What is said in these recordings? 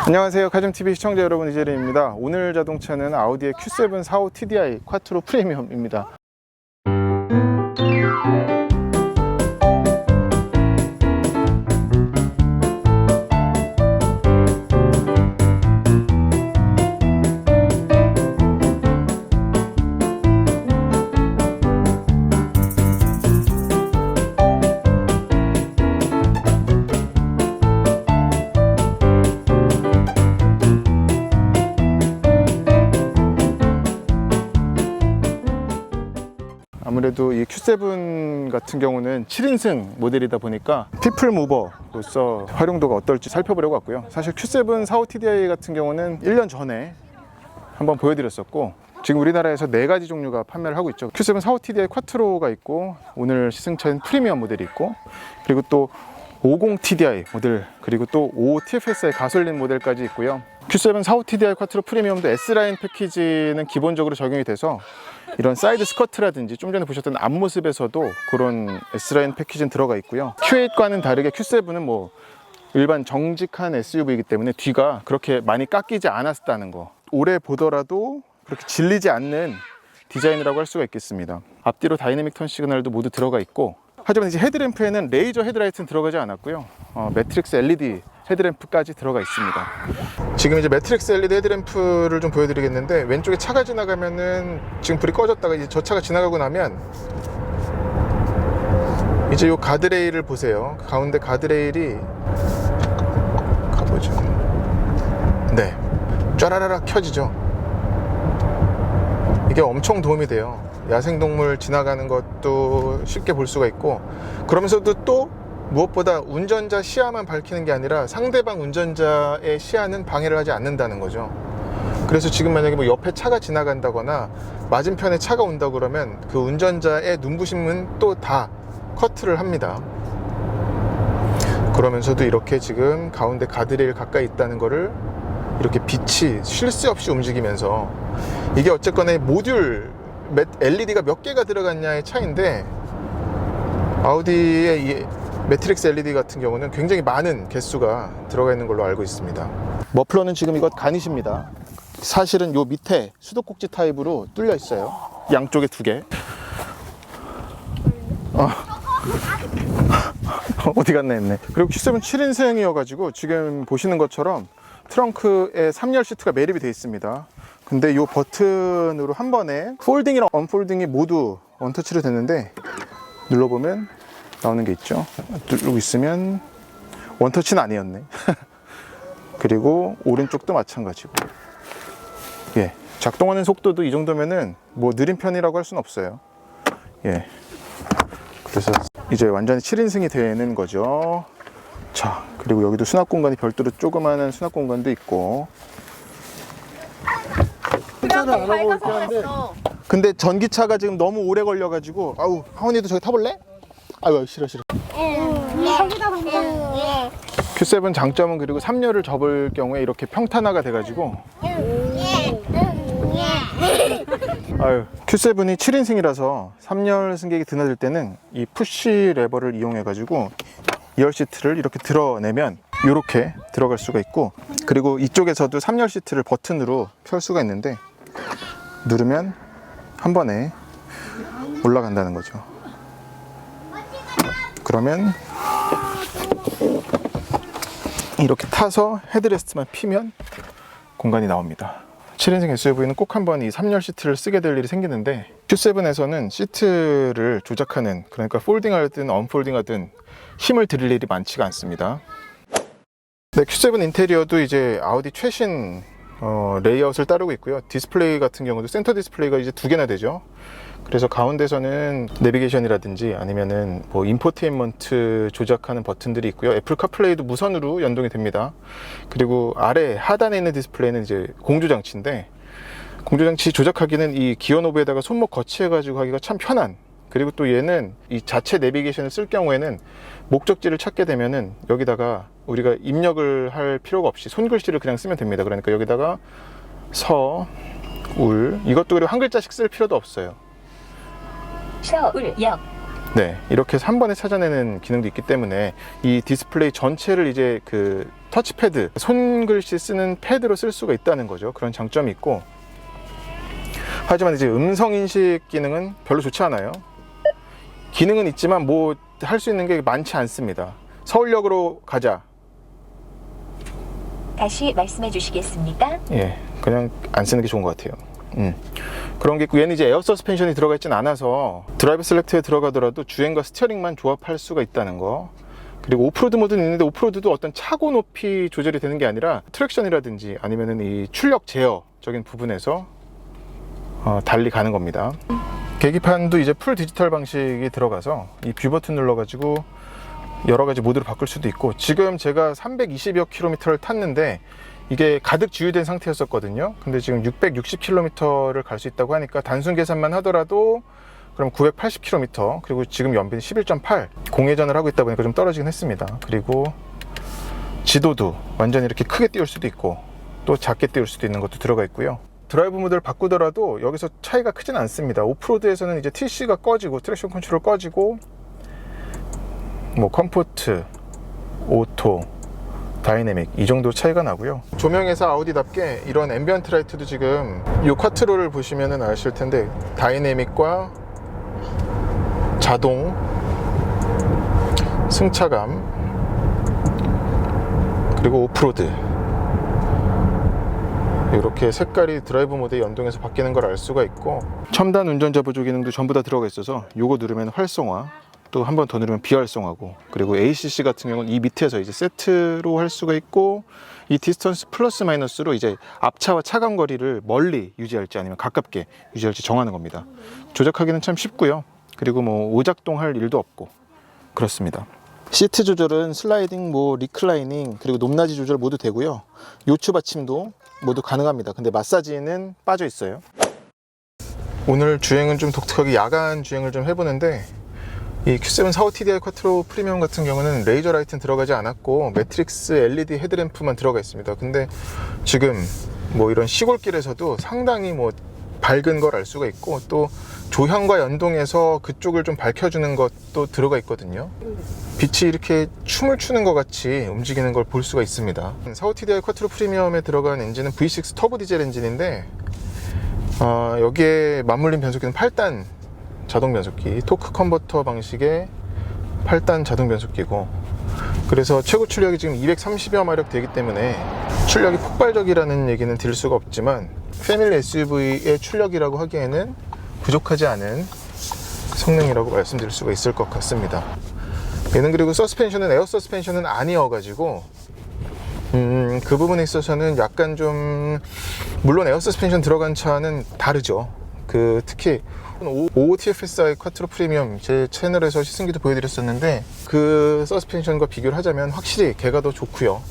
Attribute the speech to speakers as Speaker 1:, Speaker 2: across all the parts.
Speaker 1: 안녕하세요, 카즘TV 시청자 여러분, 이재림입니다. 오늘 자동차는 아우디의 Q7 45 TDI 콰트로 프리미엄입니다. 아무래도 이 Q7 같은 경우는 7인승 모델이다 보니까 피플 무버로서 활용도가 어떨지 살펴보려고 왔고요. 사실 Q7 45 TDI 같은 경우는 1년 전에 한번 보여드렸었고, 지금 우리나라에서 4가지 종류가 판매를 하고 있죠. Q7 45 TDI 콰트로가 있고, 오늘 시승차인 프리미엄 모델이 있고, 그리고 또 50 TDI 모델, 그리고 또 55 TFSI 가솔린 모델까지 있고요. Q7 45 TDI 콰트로 프리미엄도 S라인 패키지는 기본적으로 적용이 돼서 이런 사이드 스커트라든지 좀 전에 보셨던 앞모습에서도 그런 S라인 패키지는 들어가 있고요. Q8과는 다르게 Q7은 뭐 일반 정직한 SUV이기 때문에 뒤가 그렇게 많이 깎이지 않았다는 거, 오래 보더라도 그렇게 질리지 않는 디자인이라고 할 수가 있겠습니다. 앞뒤로 다이내믹 턴 시그널도 모두 들어가 있고, 하지만 이제 헤드램프에는 레이저 헤드라이트는 들어가지 않았고요. 매트릭스 LED 헤드램프까지 들어가 있습니다. 지금 이제 매트릭스 LED 헤드램프를 좀 보여드리겠는데, 왼쪽에 차가 지나가면은 지금 불이 꺼졌다가 이제 저 차가 지나가고 나면 이제 요 가드레일을 보세요. 가운데 가드레일이 가보죠. 네, 쫘라라락 켜지죠. 이게 엄청 도움이 돼요. 야생동물 지나가는 것도 쉽게 볼 수가 있고, 그러면서도 또 무엇보다 운전자 시야만 밝히는 게 아니라 상대방 운전자의 시야는 방해를 하지 않는다는 거죠. 그래서 지금 만약에 뭐 옆에 차가 지나간다거나 맞은편에 차가 온다 그러면 그 운전자의 눈부심은 또 다 커트를 합니다. 그러면서도 이렇게 지금 가운데 가드레일 가까이 있다는 거를 이렇게 빛이 쉴 새 없이 움직이면서, 이게 어쨌거나 모듈 LED가 몇 개가 들어갔냐의 차이인데, 아우디의 이 매트릭스 LED 같은 경우는 굉장히 많은 개수가 들어가 있는 걸로 알고 있습니다. 머플러는 지금 이것 가닛입니다. 사실은 요 밑에 수도꼭지 타입으로 뚫려 있어요. 양쪽에 2개. 어디 갔나 했네. 그리고 Q7 7인승이어가지고 지금 보시는 것처럼 트렁크에 3열 시트가 매립이 되어 있습니다. 근데 이 버튼으로 한 번에 폴딩이랑 언폴딩이 모두 원터치로 됐는데, 눌러보면 나오는 게 있죠. 누르고 있으면 원터치는 아니었네. 그리고 오른쪽도 마찬가지고, 예, 작동하는 속도도 이 정도면은 뭐 느린 편이라고 할 수는 없어요. 예, 그래서 이제 완전히 7인승이 되는 거죠. 자, 그리고 여기도 수납 공간이 별도로 조그마한 수납 공간도 있고. 혼자는 안 하고 이렇게 하는데, 근데 전기차가 지금 너무 오래 걸려가지고, 아우, 하원이도 저기 타볼래? 아유, 싫어. Q7 장점은, 그리고 3열을 접을 경우에 이렇게 평탄화가 돼가지고, 아유, Q7이 7인승이라서 3열 승객이 드나들 때는 이 푸시 레버를 이용해가지고 2열 시트를 이렇게 드러내면 이렇게 들어갈 수가 있고, 그리고 이쪽에서도 3열 시트를 버튼으로 펼 수가 있는데, 누르면 한 번에 올라간다는 거죠. 그러면 이렇게 타서 헤드레스트만 피면 공간이 나옵니다. 7인승 SUV는 꼭 한번 이 3열 시트를 쓰게 될 일이 생기는데, Q7에서는 시트를 조작하는, 그러니까 폴딩하든 언폴딩하든 힘을 들일 일이 많지가 않습니다. 네, Q7 인테리어도 이제 아우디 최신 레이아웃을 따르고 있고요. 디스플레이 같은 경우도 센터 디스플레이가 이제 2개나 되죠. 그래서 가운데서는 내비게이션이라든지 아니면은 뭐 인포테인먼트 조작하는 버튼들이 있고요. 애플 카플레이도 무선으로 연동이 됩니다. 그리고 아래 하단에 있는 디스플레이는 이제 공조장치인데, 공조장치 조작하기는 이 기어 노브에다가 손목 거치해 가지고 하기가 참 편한, 그리고 또 얘는 이 자체 내비게이션을 쓸 경우에는 목적지를 찾게 되면은 여기다가 우리가 입력을 할 필요가 없이 손글씨를 그냥 쓰면 됩니다. 그러니까 여기다가 서, 울, 이것도 그리고 한 글자씩 쓸 필요도 없어요. 서울역. 네, 이렇게 해서 한 번에 찾아내는 기능도 있기 때문에 이 디스플레이 전체를 이제 그 터치패드, 손글씨 쓰는 패드로 쓸 수가 있다는 거죠. 그런 장점이 있고, 하지만 이제 음성인식 기능은 별로 좋지 않아요. 기능은 있지만 뭐 할 수 있는 게 많지 않습니다. 서울역으로 가자.
Speaker 2: 다시 말씀해 주시겠습니까?
Speaker 1: 예, 그냥 안 쓰는 게 좋은 것 같아요. 그런 게 있고, 얘는 이제 에어 서스펜션이 들어가 있진 않아서 드라이브 셀렉트에 들어가더라도 주행과 스티어링만 조합할 수가 있다는 거. 그리고 오프로드 모드는 있는데, 오프로드도 어떤 차고 높이 조절이 되는 게 아니라 트랙션이라든지 아니면은 이 출력 제어적인 부분에서 달리 가는 겁니다. 계기판도 이제 풀 디지털 방식이 들어가서 이 뷰 버튼 눌러가지고 여러 가지 모드로 바꿀 수도 있고, 지금 제가 320여 킬로미터를 탔는데 이게 가득 주유된 상태였었거든요. 근데 지금 660km를 갈 수 있다고 하니까 단순 계산만 하더라도 그럼 980km, 그리고 지금 연비는 11.8, 공회전을 하고 있다 보니까 좀 떨어지긴 했습니다. 그리고 지도도 완전히 이렇게 크게 띄울 수도 있고 또 작게 띄울 수도 있는 것도 들어가 있고요. 드라이브 모드를 바꾸더라도 여기서 차이가 크진 않습니다. 오프로드에서는 이제 TC가 꺼지고 트랙션 컨트롤 꺼지고, 뭐 컴포트, 오토, 다이내믹 이 정도 차이가 나고요. 조명에서 아우디답게 이런 앰비언트 라이트도 지금 이 쿼트로를 보시면은 아실 텐데, 다이내믹과 자동, 승차감, 그리고 오프로드, 이렇게 색깔이 드라이브 모드에 연동해서 바뀌는 걸 알 수가 있고, 첨단 운전자 보조 기능도 전부 다 들어가 있어서 요거 누르면 활성화, 또 한 번 더 누르면 비활성화고, 그리고 ACC 같은 경우는 이 밑에서 이제 세트로 할 수가 있고, 이 디스턴스 플러스 마이너스로 이제 앞차와 차간 거리를 멀리 유지할지 아니면 가깝게 유지할지 정하는 겁니다. 조작하기는 참 쉽고요. 그리고 뭐 오작동할 일도 없고 그렇습니다. 시트 조절은 슬라이딩, 뭐 리클라이닝, 그리고 높낮이 조절 모두 되고요. 요추 받침도 모두 가능합니다. 근데 마사지는 빠져 있어요. 오늘 주행은 좀 독특하게 야간 주행을 좀 해보는데, 이 Q7 45TDI 쿼트로 프리미엄 같은 경우는 레이저 라이트는 들어가지 않았고 매트릭스 LED 헤드램프만 들어가 있습니다. 근데 지금 뭐 이런 시골길에서도 상당히 뭐 밝은 걸 알 수가 있고, 또 조향과 연동해서 그쪽을 좀 밝혀주는 것도 들어가 있거든요. 빛이 이렇게 춤을 추는 것 같이 움직이는 걸 볼 수가 있습니다. 45TDI 쿼트로 프리미엄에 들어간 엔진은 V6 터보 디젤 엔진인데, 여기에 맞물린 변속기는 8단 자동 변속기, 토크 컨버터 방식의 8단 자동 변속기고, 그래서 최고 출력이 지금 230여 마력 되기 때문에 출력이 폭발적이라는 얘기는 드릴 수가 없지만, 패밀리 SUV의 출력이라고 하기에는 부족하지 않은 성능이라고 말씀드릴 수가 있을 것 같습니다. 얘는 그리고 서스펜션은 에어 서스펜션은 아니어가지고 그 부분에 있어서는 약간 좀, 물론 에어 서스펜션 들어간 차는 다르죠. 특히 OTFSI 쿼트로 프리미엄 제 채널에서 시승기도 보여드렸었는데, 그 서스펜션과 비교를 하자면 확실히 걔가 더 좋고요.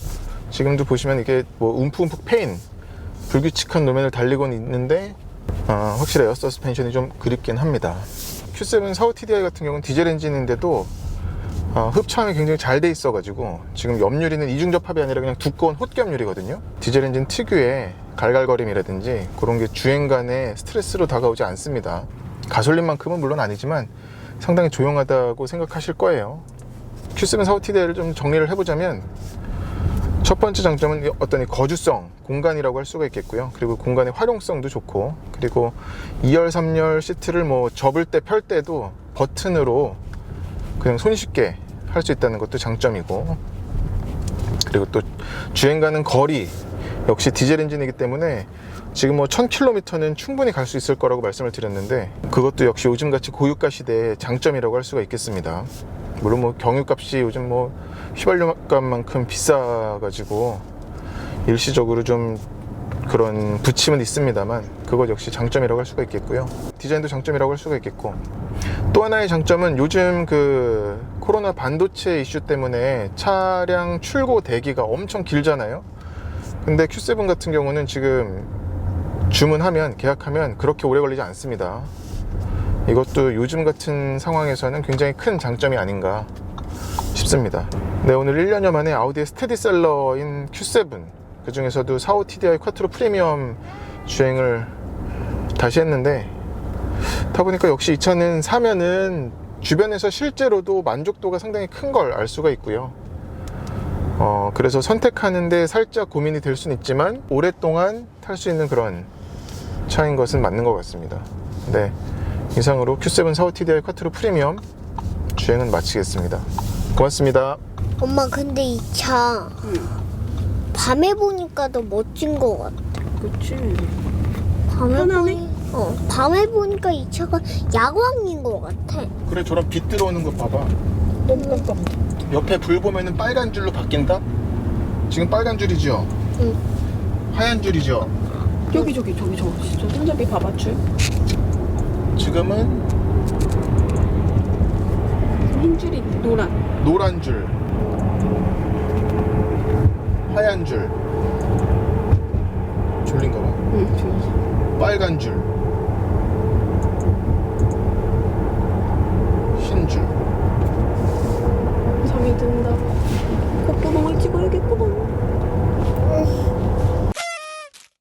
Speaker 1: 지금도 보시면 이게 뭐 움푹움푹 패인, 불규칙한路面을 달리고는 있는데 확실히 에어 서스펜션이 좀 그립긴 합니다. Q7 45TDI 같은 경우는 디젤 엔진인데도 흡차함이 굉장히 잘 돼 있어 가지고, 지금 옆유리는 이중접합이 아니라 그냥 두꺼운 홑겹유리거든요. 디젤 엔진 특유의 갈갈거림이라든지 그런 게 주행간에 스트레스로 다가오지 않습니다. 가솔린만큼은 물론 아니지만 상당히 조용하다고 생각하실 거예요. Q7 45TDI를 좀 정리를 해보자면, 첫 번째 장점은 어떤 거주성, 공간이라고 할 수가 있겠고요. 그리고 공간의 활용성도 좋고, 그리고 2열, 3열 시트를 뭐 접을 때, 펼 때도 버튼으로 그냥 손쉽게 할 수 있다는 것도 장점이고, 그리고 또 주행 가는 거리 역시 디젤 엔진이기 때문에 지금 뭐 1000km는 충분히 갈 수 있을 거라고 말씀을 드렸는데, 그것도 역시 요즘같이 고유가 시대의 장점이라고 할 수가 있겠습니다. 물론 뭐 경유값이 요즘 뭐 휘발유값만큼 비싸가지고 일시적으로 좀 그런 부침은 있습니다만, 그것 역시 장점이라고 할 수가 있겠고요. 디자인도 장점이라고 할 수가 있겠고, 또 하나의 장점은 요즘 그 코로나 반도체 이슈 때문에 차량 출고 대기가 엄청 길잖아요. 근데 Q7 같은 경우는 지금 주문하면, 계약하면 그렇게 오래 걸리지 않습니다. 이것도 요즘 같은 상황에서는 굉장히 큰 장점이 아닌가 싶습니다. 네, 오늘 1년여 만에 아우디의 스테디셀러인 Q7, 그 중에서도 45TDI 쿼트로 프리미엄 주행을 다시 했는데, 타보니까 역시 이 차는 사면은 주변에서 실제로도 만족도가 상당히 큰 걸 알 수가 있고요. 그래서 선택하는데 살짝 고민이 될 수는 있지만 오랫동안 탈 수 있는 그런 차인 것은 맞는 것 같습니다. 네, 이상으로 Q7 45 TDI 쿼트로 프리미엄 주행은 마치겠습니다. 고맙습니다.
Speaker 3: 엄마 근데 이 차 밤에 보니까 더 멋진 것 같아.
Speaker 4: 그치.
Speaker 3: 밤에
Speaker 4: 편하네?
Speaker 3: 밤에 보니까 이 차가 야광인 것 같아.
Speaker 1: 그래, 저런 빛 들어오는 거 봐봐.
Speaker 4: 깜깜깜.
Speaker 1: 옆에 불 보면은 빨간 줄로 바뀐다? 지금 빨간 줄이죠?
Speaker 3: 응.
Speaker 1: 하얀 줄이죠?
Speaker 4: 저기 진짜 손잡이 봐봐 줄.
Speaker 1: 지금은
Speaker 4: 흰 줄이 노란.
Speaker 1: 노란 줄, 하얀 줄, 졸린가 봐.
Speaker 4: 응, 줄.
Speaker 1: 빨간 줄, 흰 줄.
Speaker 4: 잠이 든다. 콧구멍을 찍어야겠구나.